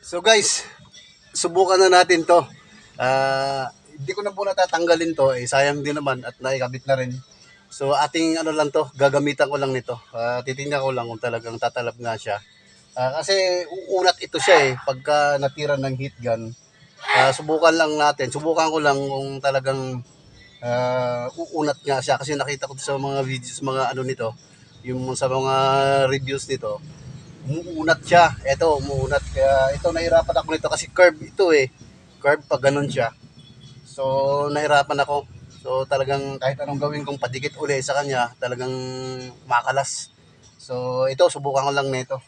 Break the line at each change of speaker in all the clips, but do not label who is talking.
So guys, subukan na natin to. Hindi ko na po natatanggalin to. Sayang din naman at naikabit na rin. So ating ano lang to, gagamitan ko lang nito. Titingnan ko lang kung talagang tatalab nga siya. Kasi uunat ito siya pagka natira ng heat gun. Subukan lang natin. Subukan ko lang kung talagang uunat nga siya. Kasi nakita ko sa mga videos, mga ano nito, yung sa mga reviews nito, umuunat siya. Ito, umuunat. Kaya ito, nahirapan ako nito kasi curve ito Curve pag ganun siya. So, nahirapan ako. So, talagang kahit anong gawin kong padikit uli sa kanya, talagang makalas. So, ito, subukan ko lang nito.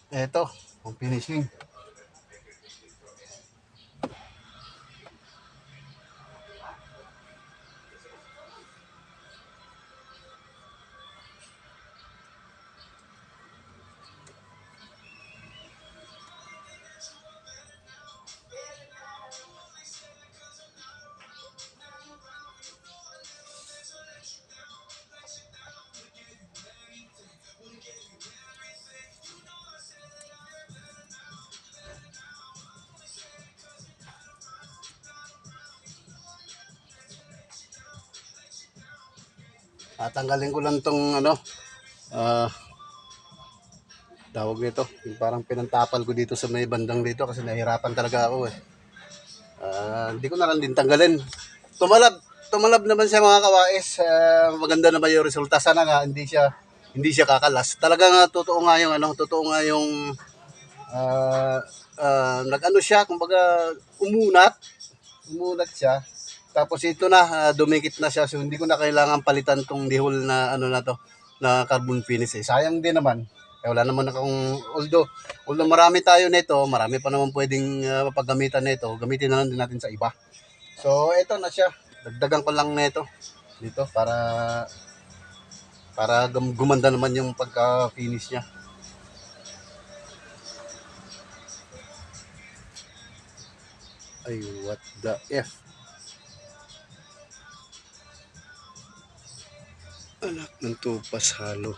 Ito, ang finishing. Tanggalin ko lang tong ano, ah, tawag nito, yung parang pinantapal ko dito sa may bandang dito kasi nahirapan talaga ako hindi ko na lang din tanggalin. Tumalab, tumalab naman siya mga kawais. Maganda naman yung resulta. Sana nga hindi siya kakalas. Talagang totoo nga yung ano, totoo nga yung ah, nag-ano siya, kumbaga umunat, umunat siya. Tapos ito na, dumikit na siya. So hindi ko na kailangan palitan tong dihol na ano na to, na carbon finish Sayang din naman. Wala naman akong, although marami tayo nito, marami pa naman pwedeng mapaggamitan nito. Gamitin na lang din natin sa iba. So ito na siya. Dagdagan ko lang nito dito para gumanda naman yung pagka-finish niya. Ay, what the F? Anak ng tupas halo.